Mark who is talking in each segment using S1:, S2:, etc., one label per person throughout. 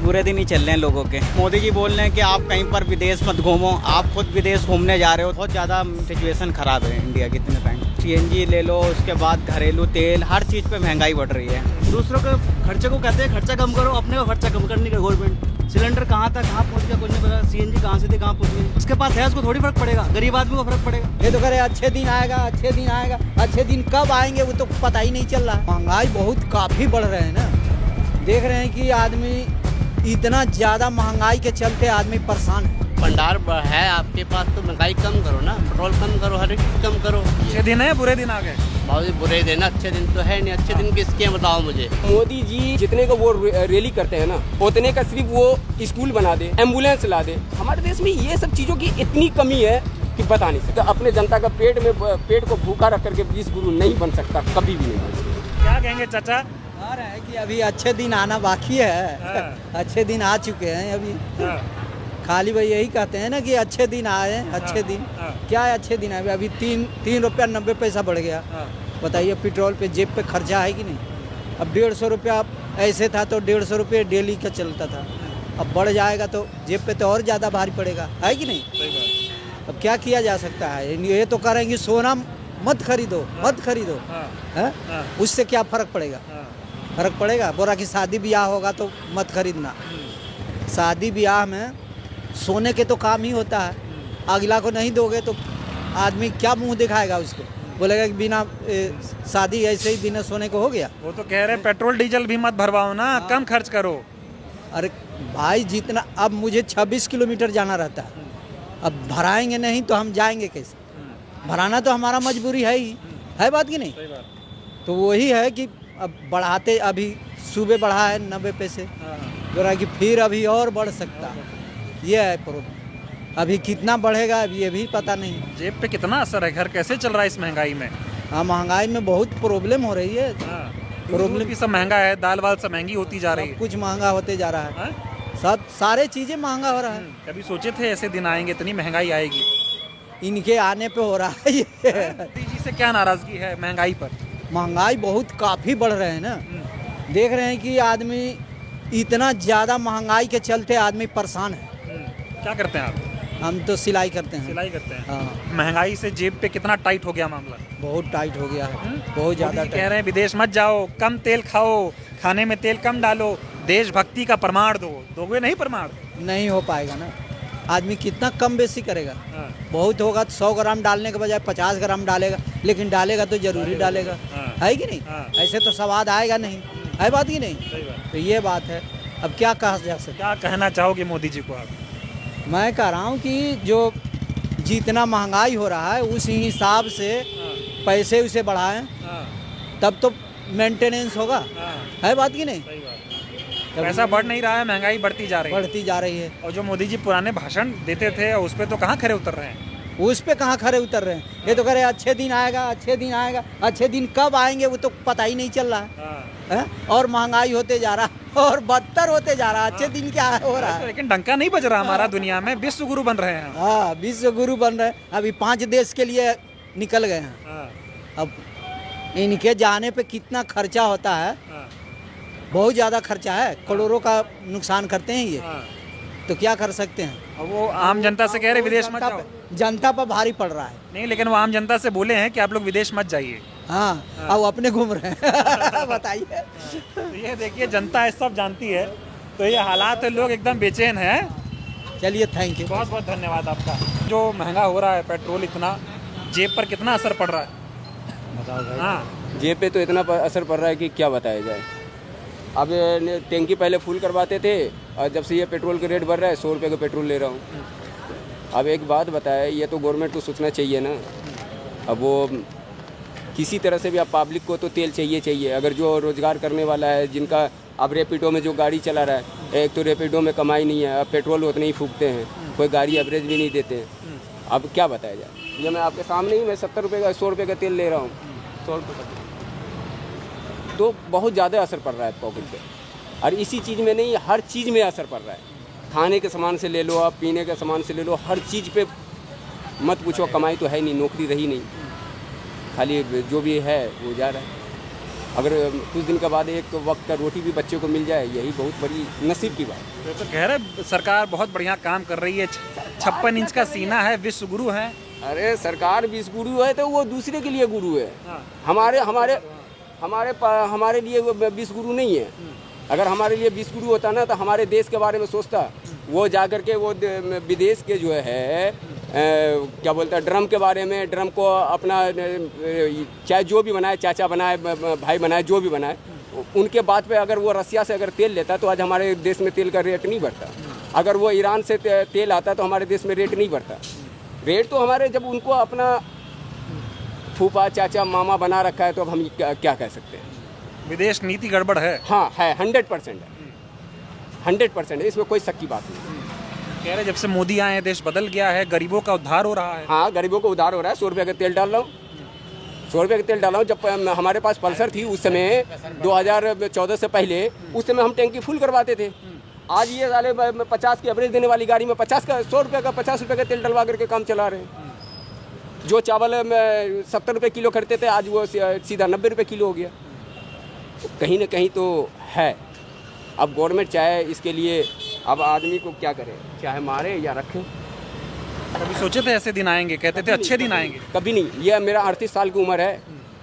S1: बुरे दिन ही चल रहे हैं लोगों के। मोदी जी बोल रहे हैं कि आप कहीं पर विदेश मत घूमो, आप खुद विदेश घूमने जा रहे हो। बहुत ज़्यादा सिचुएशन ख़राब है इंडिया की इतने टाइम। सीएनजी ले लो, उसके बाद घरेलू तेल, हर चीज़ पे महंगाई बढ़ रही है।
S2: दूसरों के खर्चे को कहते हैं खर्चा कम करो, अपने को खर्चा कम करने का गवर्नमेंट। सिलेंडर कहाँ था, कहाँ पहुँच गया कुछ नहीं पता। सीएनजी कहाँ से थी, कहाँ पहुँच गई। उसके पास है, उसको थोड़ी फर्क पड़ेगा, गरीब आदमी को फर्क पड़ेगा।
S3: ये तो कह रहे अच्छे दिन आएगा, अच्छे दिन आएगा, अच्छे दिन कब आएंगे वो तो पता ही नहीं चल रहा। महंगाई बहुत काफ़ी बढ़ रहे हैं ना, देख रहे हैं कि आदमी इतना ज़्यादा महंगाई के चलते आदमी परेशान है।
S4: भंडार है आपके पास तो महंगाई कम करो ना, पेट्रोल कम करो, हर एक चीज कम करो।
S5: अच्छे दिन है बुरे दिन आ गए?
S4: बहुत बुरे दिन, अच्छे दिन तो है नहीं। अच्छे दिन किसके बताओ मुझे।
S6: मोदी जी जितने को वो रैली करते हैं ना, उतने का सिर्फ वो स्कूल बना दे, एम्बुलेंस ला दे। हमारे देश में ये सब चीजों की इतनी कमी है कि बता नहीं सकता। अपने जनता का पेट को भूखा रख करके विश्व गुरु नहीं बन सकता, कभी भी नहीं बन सकता।
S5: क्या कहेंगे चाचा?
S3: आ रहा है कि अभी अच्छे दिन आना बाकी है। अच्छे दिन आ चुके हैं अभी। खाली भाई यही कहते हैं ना कि अच्छे दिन आए, अच्छे दिन। क्या है अच्छे दिन आए? अभी 3 रुपया 90 पैसा बढ़ गया। बताइए, पेट्रोल पे जेब पे खर्चा है कि नहीं? अब 150 रुपया ऐसे था तो 150 रुपये डेली का चलता था। अब बढ़ जाएगा तो जेब पे तो और ज़्यादा भारी पड़ेगा, है कि नहीं? अब क्या किया जा सकता है? ये तो करेंगे सोना मत खरीदो, मत खरीदो, है? उससे क्या फ़र्क पड़ेगा? फ़र्क पड़ेगा? बोला कि शादी ब्याह होगा तो मत खरीदना। शादी ब्याह में सोने के तो काम ही होता है। अगला को नहीं दोगे तो आदमी क्या मुंह दिखाएगा उसको? बोलेगा कि बिना शादी ऐसे ही बिना सोने को हो गया।
S5: वो तो कह रहे पेट्रोल डीजल भी मत भरवाओ ना, कम खर्च करो।
S3: अरे भाई, जितना अब मुझे 26 किलोमीटर जाना रहता है, अब भराएंगे नहीं तो हम जाएंगे कैसे? भराना तो हमारा मजबूरी है ही, है बात कि नहीं? तो वही है कि अब बढ़ाते, अभी सुबह बढ़ा है 90 पैसे, बोला कि फिर अभी और बढ़ सकता है। ये है प्रॉब्लम। अभी कितना बढ़ेगा अभी ये भी पता नहीं।
S5: जेब पे कितना असर है, घर कैसे चल रहा है इस महंगाई में?
S3: हाँ, महंगाई में बहुत प्रॉब्लम हो रही है।
S5: प्रॉब्लम की सब महंगा है, दाल वाल सब महंगी होती जा रही है,
S3: कुछ महंगा होते जा रहा है। सब सारे चीज़ें महंगा हो रहा है।
S5: कभी सोचे थे ऐसे दिन आएंगे, इतनी महंगाई आएगी?
S3: इनके आने पे हो रहा है ये।
S5: मोदी जी से क्या नाराजगी है महंगाई पर?
S3: महंगाई बहुत काफ़ी बढ़ रहे हैं ना, देख रहे हैं कि आदमी इतना ज़्यादा महंगाई के चलते आदमी परेशान है।
S5: क्या करते हैं आप?
S3: हम तो सिलाई करते हैं।
S5: सिलाई करते हैं।
S3: हाँ।
S5: महंगाई से जेब पे कितना टाइट हो गया मामला?
S3: बहुत टाइट हो गया है, बहुत ज़्यादा।
S5: कह रहे हैं विदेश मत जाओ, कम तेल खाओ, खाने में तेल कम डालो, देशभक्ति का प्रमाण दो। दोगे नहीं प्रमाण? नहीं
S3: हो पाएगा ना। आदमी कितना कम बेसी करेगा? बहुत होगा तो 100 ग्राम डालने के बजाय 50 ग्राम डालेगा, लेकिन डालेगा तो जरूरी डालेगा, है कि नहीं? ऐसे तो स्वाद आएगा नहीं, है बात कि नहीं? तो ये बात है। अब क्या कहा जा सकता?
S5: क्या कहना चाहोगे मोदी जी को आप?
S3: मैं कह रहा हूँ कि जो जितना महंगाई हो रहा है उस हिसाब से पैसे उसे बढ़ाएं, तब तो मेंटेनेंस होगा, है बात कि नहीं?
S5: पैसा बढ़ नहीं रहा है, महंगाई बढ़ती जा रही है। और जो मोदी जी पुराने भाषण देते थे उस पे तो कहाँ खरे उतर रहे हैं?
S3: उस पे कहाँ खरे उतर रहे हैं? ये तो कह रहे अच्छे दिन आएगा, अच्छे दिन आएगा, अच्छे दिन कब आएंगे वो तो पता ही नहीं चल रहा है। और महंगाई होते जा रहा और बदतर होते जा रहा। अच्छे दिन क्या हो रहा है?
S5: लेकिन डंका नहीं बज रहा हमारा दुनिया में। विश्व गुरु बन रहे हैं।
S3: हाँ, विश्व गुरु बन रहे हैं। अभी 5 देश के लिए निकल गए हैं। अब इनके जाने पे कितना खर्चा होता है? बहुत ज़्यादा खर्चा है, करोड़ों का नुकसान करते हैं ये। तो क्या कर सकते हैं?
S5: अब वो आम जनता से कह रहे विदेश मत जाओ।
S3: जनता पर भारी पड़ रहा है।
S5: नहीं, लेकिन वो आम जनता से बोले हैं कि आप लोग विदेश मत जाइए।
S3: हाँ, अब अपने घूम रहे हैं। बताइए।
S5: तो ये देखिए, जनता सब जानती है। तो ये हालात है, लोग एकदम बेचैन हैं।
S3: चलिए, थैंक यू,
S5: बहुत बहुत धन्यवाद आपका। जो महंगा हो रहा है पेट्रोल, इतना जेब पर कितना असर पड़ रहा है?
S3: बताओ भाई।
S6: हाँ, जेब पे तो इतना असर पड़ रहा है कि क्या बताया जाए। अब टैंकी पहले फुल करवाते थे और जब से ये पेट्रोल का रेट बढ़ रहा है, 100 रुपये का पेट्रोल ले रहा हूँ। अब एक बात बताए, ये तो गवर्नमेंट को सोचना चाहिए ना। अब वो किसी तरह से भी अब पब्लिक को तो तेल चाहिए। अगर जो रोज़गार करने वाला है, जिनका अब रैपिडो में जो गाड़ी चला रहा है, एक तो रैपिडो में कमाई नहीं है, अब पेट्रोल उतने ही फूकते हैं, कोई गाड़ी एवरेज भी नहीं देते हैं। अब क्या बताया जाए? ये मैं आपके सामने ही मैं 70 रुपये का 100 रुपये का तेल ले रहा हूँ, 100 रुपये का। तो बहुत ज़्यादा असर पड़ रहा है पॉकेट पे। और इसी चीज़ में नहीं, हर चीज़ में असर पड़ रहा है। खाने के सामान से ले लो, आप पीने के सामान से ले लो, हर चीज़ पे मत पूछो। कमाई तो है नहीं, नौकरी रही नहीं, खाली जो भी है वो जा रहा है। अगर कुछ दिन के बाद एक वक्त का रोटी भी बच्चे को मिल जाए, यही बहुत बड़ी नसीब की बात है।
S5: तो कह रहे सरकार बहुत बढ़िया काम कर रही है, 56 इंच का सीना है, विश्व गुरु है।
S6: अरे सरकार विश्व गुरु है तो वो दूसरे के लिए गुरु है। हमारे लिए वो विश्व गुरु नहीं है। अगर हमारे लिए विश्व गुरु होता ना तो हमारे देश के बारे में सोचता। वो जाकर के वो विदेश के जो है क्या बोलता है, ड्रम के बारे में, ड्रम को अपना चाहे जो भी बनाए, चाचा बनाए, भाई बनाए, जो भी बनाए, उनके बात पे अगर वो रसिया से अगर तेल लेता तो आज हमारे देश में तेल का रेट नहीं बढ़ता। अगर वो ईरान से तेल आता तो हमारे देश में रेट नहीं बढ़ता। रेट तो हमारे, जब उनको अपना फूफा, चाचा, मामा बना रखा है तो अब हम क्या कह सकते हैं।
S5: विदेश नीति गड़बड़ है।
S6: हाँ है, 100% है, 100% है, इसमें कोई शक की बात नहीं।
S5: कह रहे जब से मोदी आए हैं देश बदल गया है, गरीबों का उद्धार हो रहा है।
S6: हाँ, गरीबों को उधार हो रहा है। 100 रुपये का तेल डाल रहा हूँ, 100 रुपये का तेल डाल रहा हूँ। जब हमारे पास पल्सर थी उस समय 2014 से पहले, उस समय हम टैंकी फुल करवाते थे। आज ये साले 50 की एवरेज देने वाली गाड़ी में 100 रुपये का 50 रुपये का तेल डलवा करके काम चला रहे हैं। जो चावल 70 रुपये किलो खरीदते थे आज वो सीधा 90 रुपये किलो हो गया। कहीं ना कहीं तो है। अब गवर्नमेंट चाहे इसके लिए, अब आदमी को क्या करे, चाहे मारे या रखे।
S5: कभी सोचे थे ऐसे दिन आएंगे? कहते थे अच्छे दिन आएंगे।
S6: कभी नहीं। ये मेरा 38 साल की उम्र है,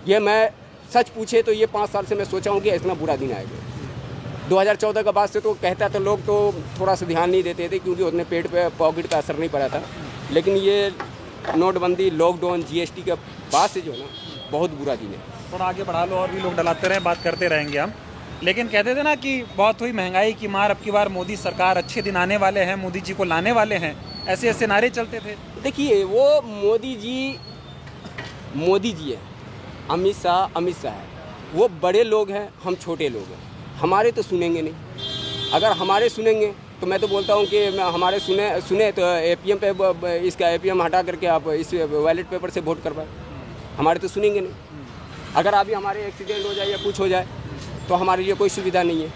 S6: ये मैं सच पूछे तो ये 5 साल से मैं सोचा हूँ कि इतना बुरा दिन आएगा। 2014 के बाद से तो कहता था लोग, तो थोड़ा सा ध्यान नहीं देते थे क्योंकि उतने पेट पे पॉकेट पे असर नहीं पड़ा था। लेकिन ये नोटबंदी, लॉकडाउन, GST के बाद से जो है ना, बहुत बुरा दिन है।
S5: थोड़ा आगे बढ़ा लो, और भी लोग डलाते रहे, बात करते रहेंगे हम। लेकिन कहते थे ना कि बहुत हुई महंगाई की मार, अब की बार मोदी सरकार, अच्छे दिन आने वाले हैं, मोदी जी को लाने वाले हैं, ऐसे ऐसे नारे चलते थे।
S6: देखिए वो मोदी जी है, अमित शाह है, वो बड़े लोग हैं, हम छोटे लोग हैं। हमारे तो सुनेंगे नहीं। अगर हमारे सुनेंगे तो मैं तो बोलता हूँ कि हमारे सुने तो APM पे, इसका APM हटा करके आप इस बैलेट पेपर से वोट करवाएं। हमारे तो सुनेंगे नहीं। अगर अभी हमारे एक्सीडेंट हो जाए या कुछ हो जाए तो हमारे लिए कोई सुविधा नहीं है।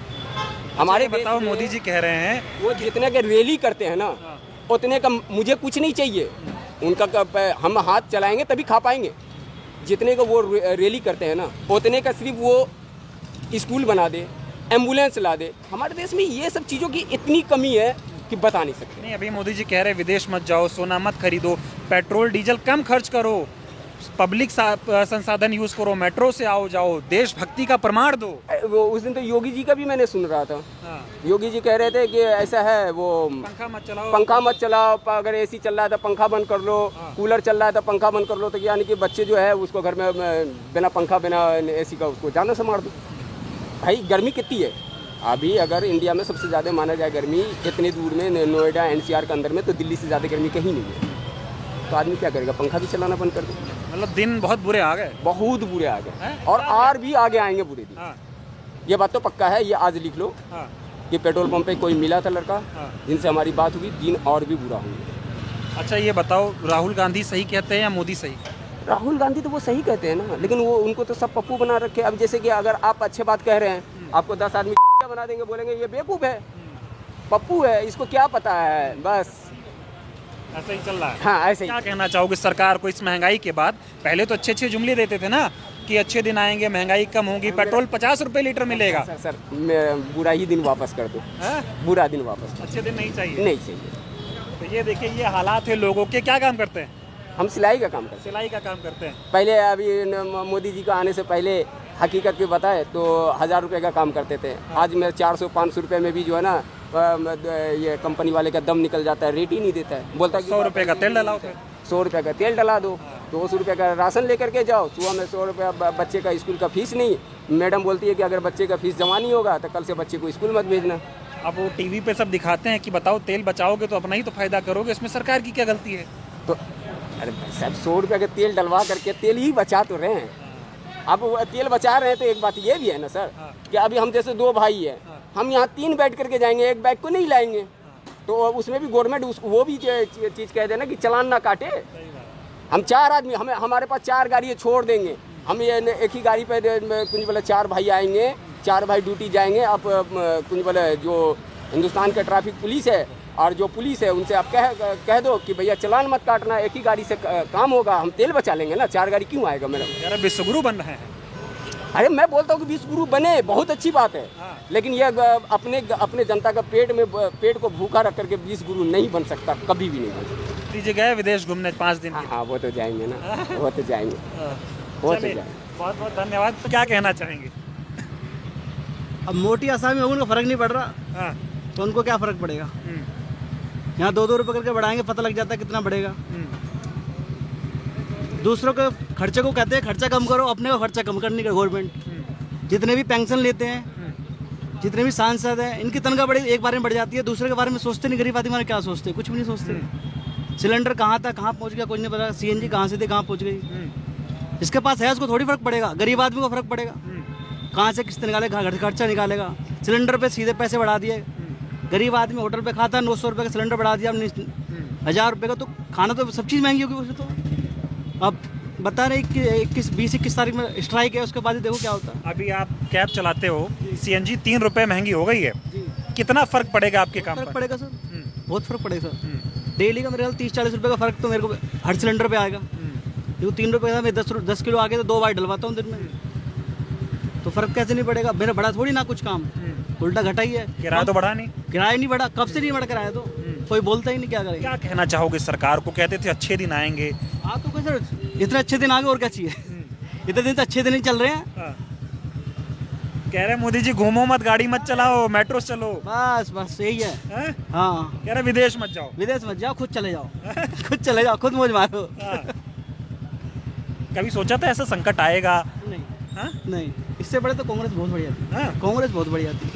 S6: हमारे
S5: बताओ, मोदी जी कह रहे हैं
S6: वो जितने के रैली करते हैं ना, उतने का मुझे कुछ नहीं चाहिए। उनका हम हाथ चलाएंगे तभी खा पाएंगे। जितने का वो रैली करते हैं ना, उतने का सिर्फ वो स्कूल बना दे, एम्बुलेंस ला दे। हमारे देश में ये सब चीज़ों की इतनी कमी है कि बता नहीं सकते।
S5: नहीं, अभी मोदी जी कह रहे हैं विदेश मत जाओ, सोना मत खरीदो, पेट्रोल डीजल कम खर्च करो, पब्लिक संसाधन यूज करो, मेट्रो से आओ जाओ, देशभक्ति का प्रमाण दो।
S6: वो उस दिन तो योगी जी का भी मैंने सुन रहा था। योगी जी कह रहे थे कि ऐसा है, वो पंखा मत चलाओ, अगर AC चल रहा है तो पंखा बंद कर लो, कूलर चल रहा है तो पंखा बंद कर लो। तो यानी कि बच्चे जो है उसको घर में बिना पंखा, बिना AC का उसको जाना से मार दो। भाई गर्मी कितनी है अभी? अगर इंडिया में सबसे ज़्यादा माना जाए गर्मी इतने दूर में, नोएडा NCR के अंदर में, तो दिल्ली से ज़्यादा गर्मी कहीं नहीं है। तो आदमी क्या करेगा? पंखा भी चलाना बंद कर दे।
S5: मतलब दिन बहुत बुरे आ गए,
S6: बहुत बुरे आ गए, और भी आगे आएंगे बुरे दिन। ये बात तो पक्का है, ये आज लिख लो कि पेट्रोल पंप पे कोई मिला था लड़का जिनसे हमारी बात हुई, दिन और भी बुरा होंगे।
S5: अच्छा ये बताओ, राहुल गांधी सही कहते हैं या मोदी सही?
S6: राहुल गांधी तो वो सही कहते हैं ना, लेकिन वो उनको तो सब पप्पू बना रखे। अब जैसे कि अगर आप अच्छे बात कह रहे हैं, आपको 10 आदमी बना देंगे, बोलेंगे ये बेवकूफ़ है, पप्पू है, इसको क्या पता है। बस
S5: ऐसा ही चल रहा है।
S6: हाँ, ऐसे ही।
S5: क्या कहना चाहोगे सरकार को इस महंगाई के बाद? पहले तो अच्छे अच्छे जुमले देते थे ना कि अच्छे दिन आएंगे, महंगाई कम होगी, पेट्रोल 50 रुपए लीटर मिलेगा।
S6: सर मैं बुरा ही दिन वापस कर दूँ, बुरा दिन वापस।
S5: अच्छे दिन नहीं चाहिए?
S6: नहीं चाहिए।
S5: तो ये देखिए, ये हालात है लोगों के। क्या काम करते हैं?
S6: हम सिलाई का काम करते हैं।
S5: सिलाई का काम करते हैं।
S6: पहले अभी मोदी जी का आने से पहले हकीकत की बताए तो 1000 रुपये का काम करते थे। आज मैं 400-500 रुपये में भी जो है ना, ये कंपनी वाले का दम निकल जाता है, रेट ही नहीं देता है। बोलता है
S5: 100 रुपये का तेल डलाओ,
S6: 100 रुपये का तेल डला दो, 200 रुपये का राशन लेकर के जाओ। सुबह में 100 रुपये बच्चे का स्कूल का फीस नहीं। मैडम बोलती है कि अगर बच्चे का फीस जमा नहीं होगा तो कल से बच्चे को स्कूल मत भेजना।
S5: अब वो टीवी पे सब दिखाते हैं कि बताओ तेल बचाओगे तो अपना ही तो फायदा करोगे, इसमें सरकार की क्या गलती है?
S6: तो अरे सब 100 रुपये का तेल डलवा करके तेल ही बचा तो रहे हैं। अब तेल बचा रहे हैं तो एक बात ये भी है ना सर, कि अभी हम जैसे 2 भाई है, हम यहाँ 3 बैठ करके जाएंगे, एक बैग को नहीं लाएंगे, तो उसमें भी गवर्नमेंट वो भी चीज़ कह देना कि चालान ना काटे। हम 4 आदमी, हमारे पास 4 गाड़ी छोड़ देंगे, हम ये एक ही गाड़ी पे कुछ बोले 4 भाई आएंगे, 4 भाई ड्यूटी जाएंगे। अब कुछ बोले जो हिंदुस्तान का ट्रैफिक पुलिस है और जो पुलिस है उनसे आप कह दो कि भैया चालान मत काटना, एक ही गाड़ी से काम होगा, हम तेल बचा लेंगे ना, 4 गाड़ी क्यों आएगा मैडम?
S5: यार विश्वगुरु बन रहे हैं।
S6: अरे मैं बोलता हूँ कि 20 गुरु बने, बहुत अच्छी बात है, लेकिन ये अपने जनता का पेट को भूखा रख करके 20 गुरु नहीं बन सकता, कभी भी नहीं बन सकता।
S5: दीजिए गए विदेश घूमने 5 दिन के
S6: हाँ वो तो जाएंगे ना, वो तो जाएंगे, वो तो
S5: चलिए,
S6: जाएंगे।
S5: बहुत बहुत धन्यवाद। तो क्या कहना चाहेंगे?
S2: अब मोटी आसामी में उनको फर्क नहीं पड़ रहा,
S5: हाँ,
S2: तो उनको क्या फर्क पड़ेगा? यहाँ 2-2 रुपये करके बढ़ाएंगे, पता लग जाता है कितना बढ़ेगा। दूसरों के खर्चे को कहते हैं खर्चा कम करो, अपने का खर्चा कम करने का गवर्नमेंट। जितने भी पेंशन लेते हैं, जितने भी सांसद हैं, इनकी तनख्वाह बड़ी एक बार में बढ़ जाती है, दूसरे के बारे में सोचते नहीं। गरीब आदमी क्या सोचते, कुछ भी नहीं सोचते। सिलेंडर कहाँ था, कहाँ पहुँच गया, कुछ नहीं पता। CNG कहाँ से थी, कहाँ पहुँच गई। जिसके पास है उसको थोड़ी फर्क पड़ेगा, गरीब आदमी को फर्क पड़ेगा। कहाँ से किस्त निकालेगा, खर्चा निकालेगा। सिलेंडर पे सीधे पैसे बढ़ा दिए, गरीब आदमी होटल पे खाता है 900 रुपये का सिलेंडर बढ़ा दिया, 1000 रुपये का। तो खाना तो सब चीज़ महंगी होगी वैसे तो। अब बता रहे कि 20-21 तारीख में स्ट्राइक है, उसके बाद ही देखो क्या होता है।
S5: अभी आप कैब चलाते हो, CNG 3 रुपये महंगी हो गई है, कितना फर्क पड़ेगा आपके काम
S2: फर्क
S5: पर?
S2: पड़ेगा सर, बहुत फर्क पड़ेगा सर। डेली का मेरे ख्याल 30-40 रुपये का फर्क तो मेरे को हर सिलेंडर पे आएगा। जो 3 रुपये का मैं 10 किलो आगे तो 2 बार डलवाता हूँ दिन में, तो फर्क कैसे नहीं पड़ेगा? मेरा बड़ा थोड़ी ना कुछ काम, उल्टा घटा ही है।
S5: किराया तो बढ़ा नहीं?
S2: किराया नहीं बढ़ा, कब से नहीं बढ़ा किराया, तो कोई बोलता ही नहीं, क्या करेंगे।
S5: क्या कहना चाहोगे सरकार को? कहते थे अच्छे दिन आएंगे।
S2: हाँ तो सर इतने अच्छे दिन आ गए, और क्या चाहिए? इतने दिन तो अच्छे दिन ही चल रहे हैं।
S5: हाँ। कह रहे मोदी जी घूमो मत, गाड़ी मत चलाओ, मेट्रो से चलो।
S2: बस यही है।
S5: हैं?
S2: हाँ,
S5: कह रहे विदेश मत जाओ।
S2: विदेश मत जाओ, खुद चले जाओ। खुद चले जाओ, खुद मौज मारो।
S5: हाँ। कभी सोचा था ऐसा संकट आएगा?
S2: नहीं
S5: हाँ?
S2: नहीं, इससे बड़े तो कांग्रेस बहुत बढ़िया थी।
S5: हाँ?
S2: कांग्रेस बहुत बढ़िया थी,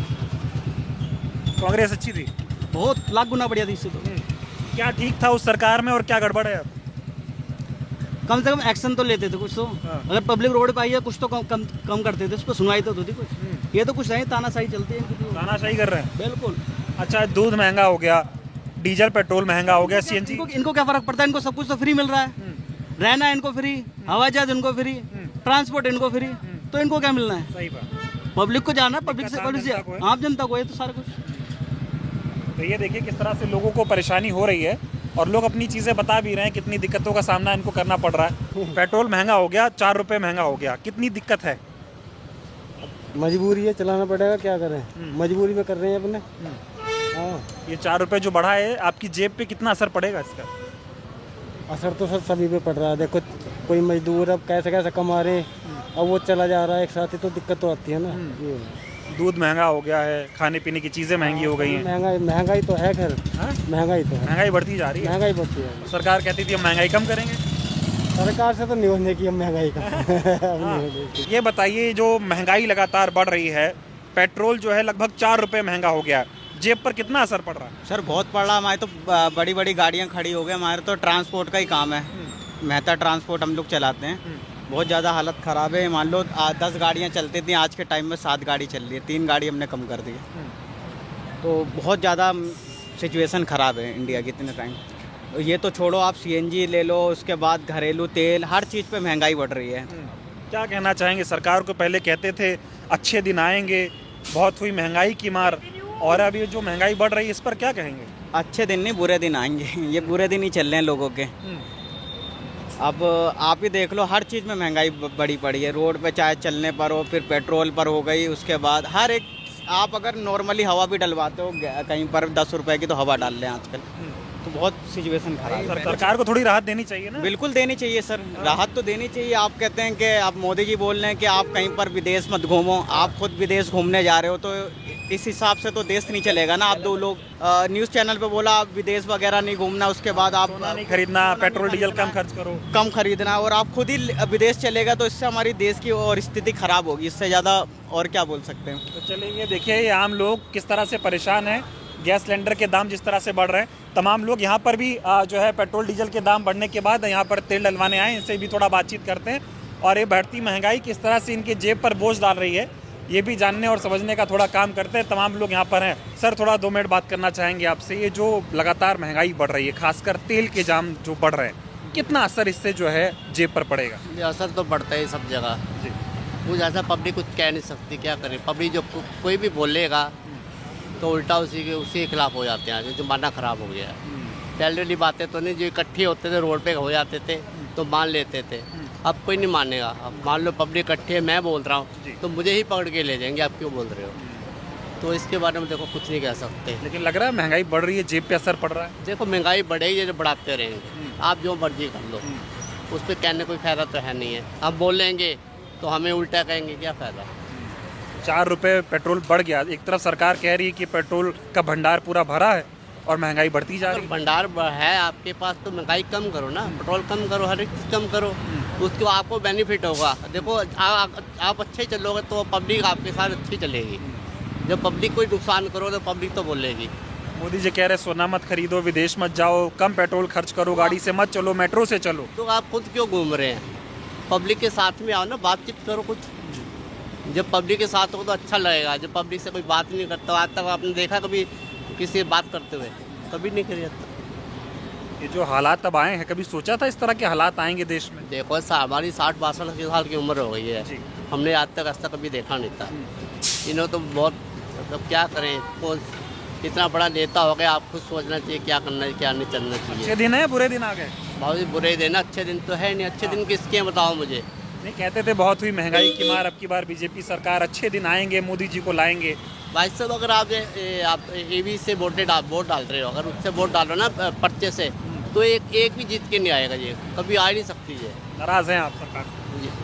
S5: कांग्रेस अच्छी थी?
S2: बहुत लाख गुना बढ़िया थी इससे तो।
S5: क्या ठीक था उस सरकार में और क्या गड़बड़ है अब?
S2: कम से कम एक्शन तो लेते थे कुछ तो।
S5: हाँ।
S2: अगर पब्लिक रोड पे आई है कुछ तो कम करते थे, उस पर सुनवाई तो होती कुछ। ये तो कुछ नहीं, तानाशाही चलती है इनकी तो।
S5: तानाशाही कर रहे हैं।
S2: बिल्कुल।
S5: अच्छा, दूध महंगा हो गया, डीजल पेट्रोल महंगा हो गया, CNG।
S2: इनको क्या फर्क पड़ता है? इनको सब कुछ तो फ्री मिल रहा है। रहना इनको फ्री, हवाई जहाज इनको फ्री, ट्रांसपोर्ट इनको फ्री, तो इनको क्या मिलना है?
S5: सही बात।
S2: पब्लिक को जाना, पब्लिक से
S5: आम जनता को है।
S2: आम जनता को है तो सारा कुछ।
S5: तो ये देखिए किस तरह से लोगों को परेशानी हो रही है, और लोग अपनी चीज़ें बता भी रहे हैं, कितनी दिक्कतों का सामना इनको करना पड़ रहा है। पेट्रोल महंगा हो गया, 4 रुपये महंगा हो गया, कितनी दिक्कत है?
S7: मजबूरी है, चलाना पड़ेगा, क्या करें, मजबूरी में कर रहे हैं अपने। हाँ,
S5: ये 4 रुपये जो बढ़ा है, आपकी जेब पे कितना असर पड़ेगा इसका?
S7: असर तो सर सभी पे पड़ रहा है। देखो कोई मजदूर अब कैसे कैसे कमा रहे, अब वो चला जा रहा है एक साथ ही, तो दिक्कत तो आती है ना। ये
S5: दूध महंगा हो गया है, खाने पीने की चीज़ें महंगी हो गई हैं।
S7: महंगाई तो है, खैर
S5: हाँ?
S7: महंगाई तो है,
S5: महंगाई बढ़ती जा रही है।
S7: महंगाई बढ़ती है।
S5: सरकार कहती थी हम महंगाई कम करेंगे।
S7: सरकार से तो नहीं होने की, हम महंगाई का अब नहीं होने की।
S5: ये बताइए, जो महंगाई लगातार बढ़ रही है, पेट्रोल जो है लगभग 4 रुपये महंगा हो गया, जेब पर कितना असर पड़ रहा है?
S1: सर बहुत पड़ रहा है। हमारी तो बड़ी बड़ी गाड़ियाँ खड़ी हो गई, हमारे तो ट्रांसपोर्ट का ही काम है। मेहता ट्रांसपोर्ट हम लोग चलाते हैं। बहुत ज़्यादा हालत ख़राब है। मान लो 10 गाड़ियाँ चलती थी, आज के टाइम में 7 गाड़ी चल रही है, 3 गाड़ी हमने कम कर दी है। तो बहुत ज़्यादा सिचुएशन ख़राब है इंडिया की इतने टाइम। ये तो छोड़ो, आप CNG ले लो, उसके बाद घरेलू तेल, हर चीज़ पे महंगाई बढ़ रही है।
S5: क्या कहना चाहेंगे सरकार को? पहले कहते थे अच्छे दिन आएंगे, बहुत हुई महंगाई की मार, और अब ये जो महंगाई बढ़ रही है इस पर क्या कहेंगे?
S1: अच्छे दिन नहीं, बुरे दिन आएंगे। ये बुरे दिन ही चल रहे हैं लोगों के। अब आप ही देख लो, हर चीज़ में महंगाई बड़ी पड़ी है। रोड पे चाहे चलने पर हो, फिर पेट्रोल पर हो गई, उसके बाद हर एक, आप अगर नॉर्मली हवा भी डलवाते हो कहीं पर 10 रुपए की तो हवा डाल लें आजकल, तो बहुत सिचुएशन खराब है।
S5: सरकार को थोड़ी राहत देनी चाहिए ना?
S1: बिल्कुल देनी चाहिए सर, राहत तो देनी चाहिए। आप कहते हैं कि आप मोदी जी बोल रहे हैं कि आप कहीं पर विदेश मत घूमो, आप खुद विदेश घूमने जा रहे हो, तो इस हिसाब से तो देश नहीं चलेगा ना। आप 2 लोग न्यूज़ चैनल पे बोला आप विदेश वगैरह नहीं घूमना, उसके बाद आप
S5: नहीं खरीदना, पेट्रोल डीजल कम खर्च करो,
S1: कम खरीदना, और आप खुद ही विदेश चलेगा, तो इससे हमारी देश की और स्थिति खराब होगी। इससे ज़्यादा और क्या बोल सकते हैं।
S5: तो चलिए ये देखिए, ये आम लोग किस तरह से परेशान हैं। गैस सिलेंडर के दाम जिस तरह से बढ़ रहे हैं, तमाम लोग यहाँ पर भी जो है पेट्रोल डीजल के दाम बढ़ने के बाद यहाँ पर तेल डलवाने आए, इनसे भी थोड़ा बातचीत करते हैं, और ये बढ़ती महंगाई किस तरह से इनके जेब पर बोझ डाल रही है, ये भी जानने और समझने का थोड़ा काम करते हैं। तमाम लोग यहाँ पर हैं। सर थोड़ा 2 मिनट बात करना चाहेंगे आपसे। ये जो लगातार महंगाई बढ़ रही है, खासकर तेल के दाम जो बढ़ रहे हैं, कितना असर इससे जो है जेब पर पड़ेगा?
S4: ये असर तो बढ़ता है सब जगह
S5: जी।
S4: कुछ ऐसा पब्लिक कुछ कह नहीं सकती, क्या करे। पब्लिक जो कोई भी बोलेगा तो उल्टा उसी के खिलाफ हो जाते हैं। जो जमाना ख़राब हो गया है। पहले वाली बातें तो नहीं, जो इकट्ठे होते थे रोड पे हो जाते थे तो मान लेते थे। अब कोई नहीं मानेगा। अब मान लो पब्लिक इकट्ठी है, मैं बोल रहा हूँ
S5: जी।
S4: तो मुझे ही पकड़ के ले जाएंगे, आप क्यों बोल रहे हो। तो इसके बारे में देखो कुछ नहीं कह सकते।
S5: लेकिन लग रहा है महंगाई बढ़ रही है, जेब पे असर पड़ रहा है।
S4: देखो महंगाई बढ़ेगी तो बढ़ाते रहेंगे, आप जो मर्जी कर लो, उस पर कहने कोई फ़ायदा तो है नहीं है। हम बोलेंगे तो हमें उल्टा कहेंगे, क्या फ़ायदा।
S5: 4 रुपये पेट्रोल बढ़ गया। एक तरफ सरकार कह रही है कि पेट्रोल का भंडार पूरा भरा है और महंगाई बढ़ती जा रही है।
S4: भंडार है आपके पास तो महंगाई कम करो ना, पेट्रोल कम करो, हर एक चीज़ कम करो, उसको आपको बेनिफिट होगा। देखो आप अच्छे चलोगे तो पब्लिक आपके साथ अच्छी चलेगी। जब पब्लिक कोई नुकसान करो तो पब्लिक तो बोलेगी।
S5: मोदी जी कह रहे सोना मत खरीदो, विदेश मत जाओ, कम पेट्रोल खर्च करो, गाड़ी से मत चलो, मेट्रो से चलो।
S4: तो आप खुद क्यों घूम रहे हैं? पब्लिक के साथ में आओ ना, बातचीत करो कुछ। जब पब्लिक के साथ हो तो अच्छा लगेगा। जब पब्लिक से कोई बात नहीं करता, आज तक आपने देखा कभी किसी से बात करते हुए? कभी नहीं करी।
S5: ये जो हालात अब आए हैं, कभी सोचा था इस तरह के हालात आएंगे देश में?
S4: देखो हमारी 60-62 साल की उम्र हो गई है,
S5: जी।
S4: हमने आज तक ऐसा कभी देखा नहीं था। इन्होंने तो बहुत, मतलब क्या करें, कौन इतना बड़ा नेता हो गया, आप खुद सोचना चाहिए क्या करना है क्या नहीं चलना चाहिए।
S5: अच्छे दिन है, बुरे दिन आ गए?
S4: बहुत ही बुरे दिन, अच्छे दिन तो है नहीं। अच्छे दिन किसके बताओ मुझे।
S5: नहीं, कहते थे बहुत हुई महंगाई की मार, अब की बार बीजेपी सरकार, अच्छे दिन आएंगे, मोदी जी को लाएंगे।
S4: भाई साहब अगर आप AV से वोट डाल रहे हो, अगर उससे वोट डालो ना पर्चे से, तो एक भी जीत के नहीं आएगा। ये कभी आ ही नहीं सकती है।
S5: नाराज हैं आप सरकार?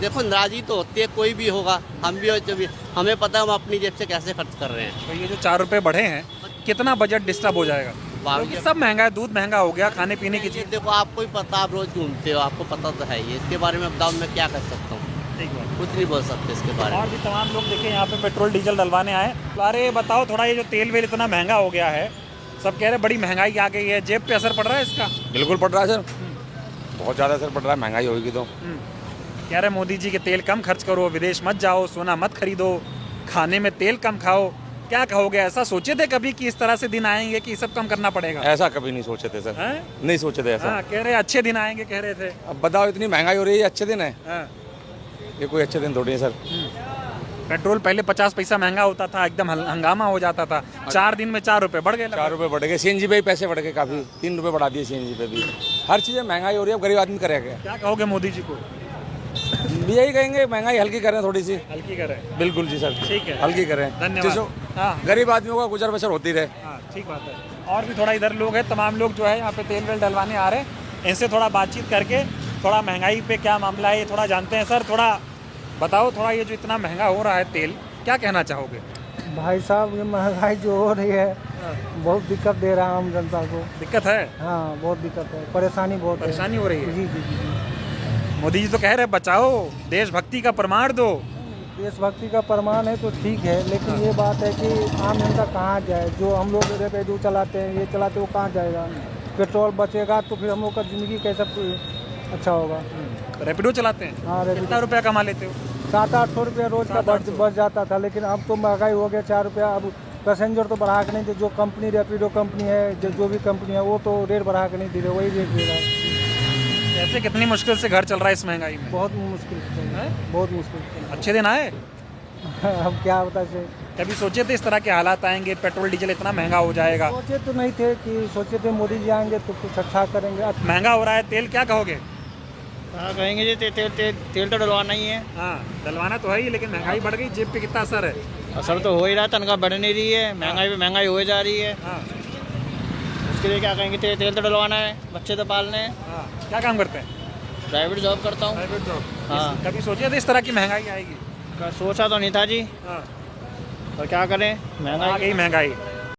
S4: देखो नाराजी तो होती है, कोई भी होगा, हम भी हो, जब भी हमें पता है हम अपनी जेब से कैसे खर्च कर रहे हैं।
S5: तो ये जो 4 रुपये बढ़े हैं, कितना बजट डिस्टर्ब हो जाएगा? क्योंकि सब महंगा है, दूध महंगा हो गया, खाने पीने की चीज़।
S4: देखो आपको ही पता, आप रोज घूमते हो, आपको पता तो है ये। इसके बारे में बताओ मैं क्या कर सकता हूँ,
S5: ठीक है।
S4: कुछ नहीं बोल सकते इसके बारे में।
S5: और भी तमाम लोग देखें यहाँ पे पेट्रोल डीजल डलवाने आए। अरे बताओ थोड़ा, ये जो तेल वेल इतना महंगा हो गया है, सब कह रहे बड़ी महंगाई आ गई है, जेब पे असर पड़ रहा है इसका?
S8: बिल्कुल पड़ रहा है सर, बहुत ज़्यादा असर पड़ रहा है। महंगाई होगी तो
S5: कह रहे मोदी जी के तेल कम खर्च करो, विदेश मत जाओ, सोना मत खरीदो, खाने में तेल कम खाओ। क्या कहोगे? ऐसा सोचे थे कभी कि इस तरह से दिन आएंगे कि सब कम करना पड़ेगा?
S8: ऐसा कभी नहीं सोचे थे सर,
S5: हैं?
S8: नहीं सोचे थे ऐसा।
S5: हाँ, कह रहे अच्छे दिन आएंगे, कह रहे थे।
S8: अब बताओ इतनी महंगाई हो रही है, अच्छे दिन है?
S5: हाँ।
S8: ये कोई अच्छे दिन थोड़ी है सर।
S5: पेट्रोल पहले 50 पैसा महंगा होता था, एकदम हंगामा हो जाता था। 4 दिन में 4 रुपये बढ़ गए।
S8: 4 रुपये बढ़ गए, CNG पे भी पैसे बढ़ गए काफ़ी, 3 रुपये बढ़ा दिए CNG पे भी। हर चीज़ें महंगाई हो रही है, अब गरीब आदमी करेगा
S5: क्या कहोगे मोदी जी को?
S8: क्या? यही कहेंगे महंगाई हल्की करें, थोड़ी सी
S5: हल्की करें।
S8: बिल्कुल जी सर,
S5: ठीक है,
S8: हल्की करें।
S5: धन्यवाद।
S8: जिसको
S5: हाँ,
S8: गरीब आदमियों का गुजर बसर होती रहे।
S5: हाँ, ठीक बात है। और भी थोड़ा इधर लोग हैं, तमाम लोग जो है यहाँ पे तेल वेल डलवाने आ रहे हैं। इनसे थोड़ा बातचीत करके थोड़ा महंगाई पे क्या मामला है ये थोड़ा जानते हैं। सर थोड़ा बताओ, थोड़ा ये जो इतना महंगा हो रहा है तेल, क्या कहना चाहोगे?
S7: भाई साहब ये महंगाई जो हो रही है बहुत दिक्कत दे रहा है आम जनता को।
S5: दिक्कत है?
S7: हाँ बहुत दिक्कत है, परेशानी बहुत है।
S5: परेशानी हो रही है?
S7: जी जी जी जी।
S5: मोदी जी तो कह रहे बचाओ, देशभक्ति का प्रमाण दो।
S7: देशभक्ति का प्रमाण है तो ठीक है, लेकिन ये बात है कि आम जनता कहाँ जाए? जो हम लोग रेपिडो चलाते हैं, ये चलाते वो कहाँ जाएगा? पेट्रोल बचेगा तो फिर हम लोग का ज़िंदगी कैसा अच्छा होगा?
S5: रैपिडो चलाते हैं?
S7: हाँ रैपिडो।
S5: कितना रुपया कमा लेते हो?
S7: 700-800 रुपया रोज का बच जाता था, लेकिन अब तो महंगाई हो गया 4 रुपया। अब पैसेंजर तो बढ़ा के नहीं दे, जो कंपनी रैपिडो कंपनी है, जो भी कंपनी है वो तो रेट बढ़ा के नहीं दे रहे, वही रेट दे रहा है।
S5: ऐसे कितनी मुश्किल से घर चल रहा है इस महंगाई में?
S7: बहुत मुश्किल से, बहुत मुश्किल से।
S5: अच्छे दिन आए?
S7: अब क्या बता से?
S5: कभी सोचे थे इस तरह के हालात आएंगे, पेट्रोल डीजल इतना महंगा हो जाएगा?
S7: सोचे तो नहीं थे कि सोचे थे मोदी जी आएंगे तो कुछ अच्छा करेंगे।
S5: महंगा हो रहा है तेल, क्या कहोगे?
S1: हाँ कहेंगे जी, तेल तो डलवाना ही है।
S5: हाँ डलवाना तो है ही, लेकिन महंगाई बढ़ गई, जेब पे कितना असर है?
S1: असर तो हो ही रहा है, तनख्वाह बढ़ नहीं रही है, महंगाई पे महंगाई हो जा रही है।
S5: हाँ,
S1: उसके लिए क्या कहेंगे, तेल तो डलवाना है, बच्चे तो पालने हैं।
S5: हाँ। क्या काम करते हैं?
S1: प्राइवेट जॉब करता हूँ।
S5: Private job?
S1: हाँ।
S5: कभी सोचे थे इस तरह की महंगाई आएगी?
S1: सोचा तो नहीं था जी,
S5: हाँ,
S1: पर क्या करें,
S5: आ
S1: महंगाई
S5: गई महंगाई।